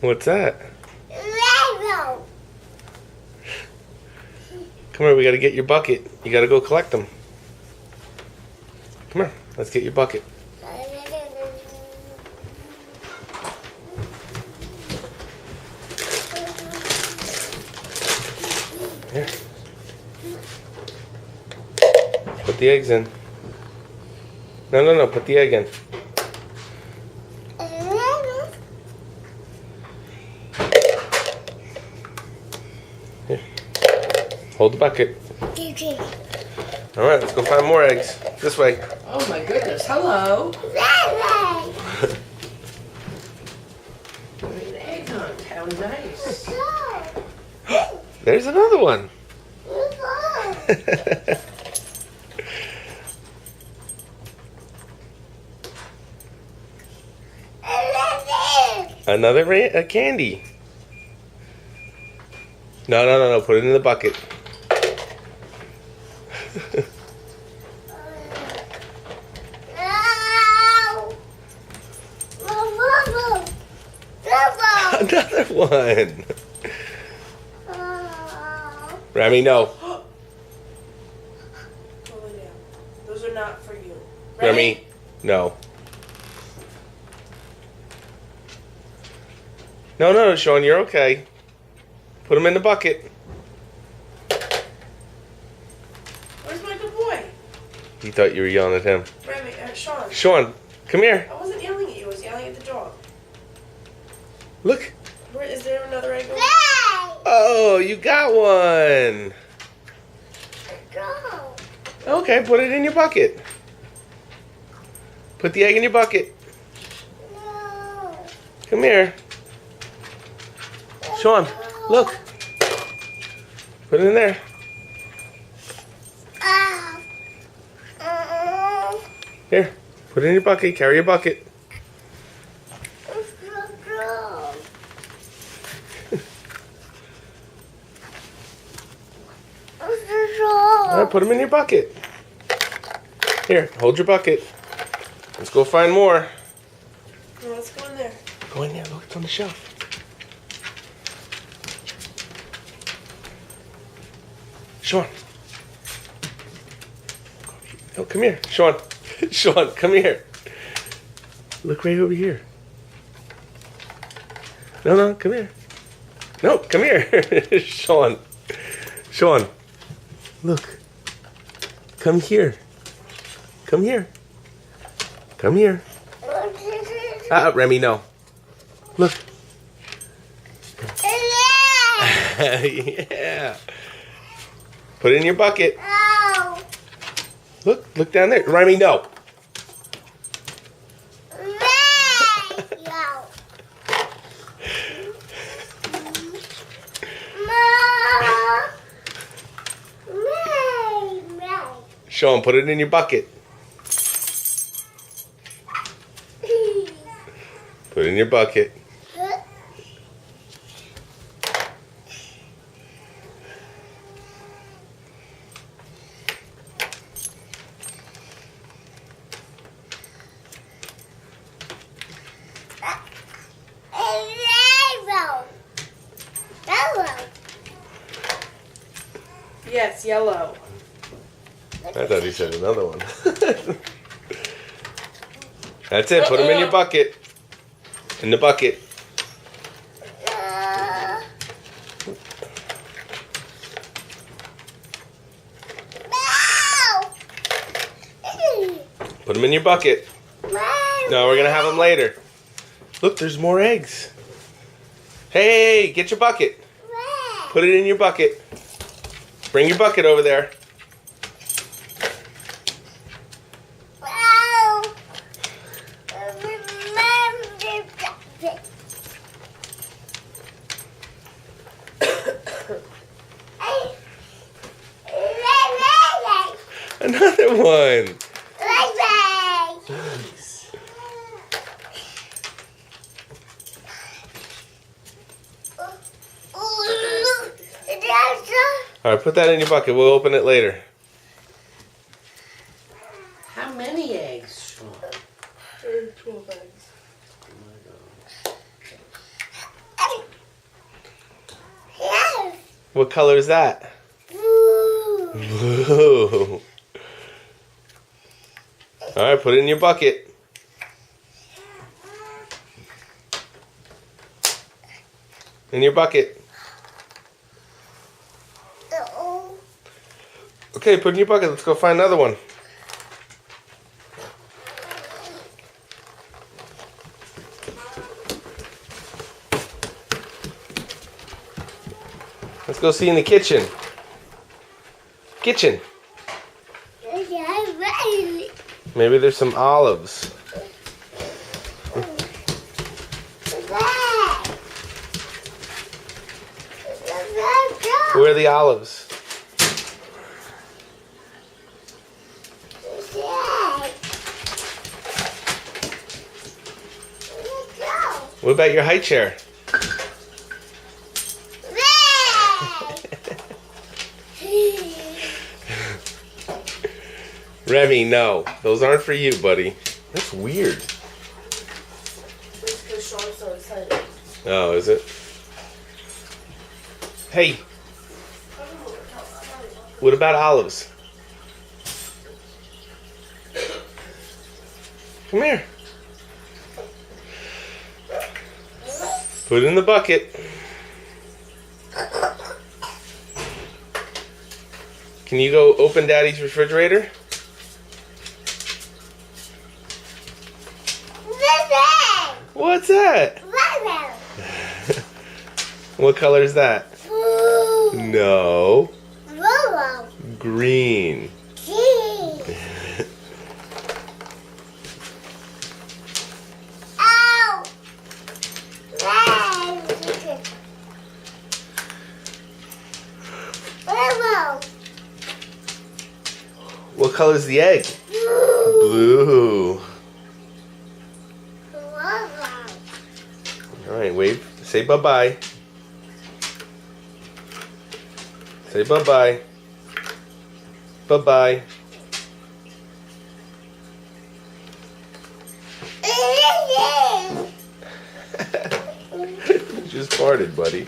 What's that? Rainbow. Come here, we gotta get your bucket. You gotta go collect them. Come here, let's get your bucket. Here. Put the eggs in. No, put the egg in. Here. Hold the bucket. Alright, let's go find more eggs. This way. Oh my goodness, hello. An egg hunt, how nice. There's another one. Another candy. No. Put it in the bucket. Another one. Remy, no. Those are not for you. Remy, no. No, Sean, you're okay. Put them in the bucket. Where's my good boy? He thought you were yelling at him. Remy, Sean. Sean, come here. I wasn't yelling at you, I was yelling at the dog. Look. Where, is there another egg? Oh, you got one. Okay, put it in your bucket. Put the egg in your bucket. No. Come here. Sean, look. Put it in there. Here, put it in your bucket. Carry your bucket. All right, put them in your bucket. Here, hold your bucket. Let's go find more. No, let's go in there. Go in there. Look, it's on the shelf. Sean. Oh, come here. Sean. Sean, come here. Look right over here. No, come here. No, come here. Sean. Sean. Look. Come here. Come here. Come here. Remy, no. Look. Yeah. Put it in your bucket. Look down there. Remy, no. Sean, put it in your bucket. Put it in your bucket. Yes, yellow. I thought he said another one. That's it. Put them in your bucket. In the bucket. Put them in your bucket. No, we're going to have them later. Look, there's more eggs. Hey, get your bucket. Put it in your bucket. Bring your bucket over there. Another one. All right, put that in your bucket. We'll open it later. How many eggs, Sean? 12 eggs. Oh my What color is that? Blue. Blue. Alright, put it in your bucket. In your bucket. Oh. Okay, put it in your bucket. Let's go find another one. Let's go see in the kitchen. Kitchen. Maybe there's some olives. Where are the olives? What about your high chair? Remy, no. Those aren't for you, buddy. That's weird. It's because Sean's so excited. Oh, is it? Hey, what about olives? Come here. Put it in the bucket. Can you go open Daddy's refrigerator? What's that? What color is that? No. Green. What color is the egg? Blue. All right, wave. Say bye-bye. Say bye-bye. Bye-bye. Just farted, buddy.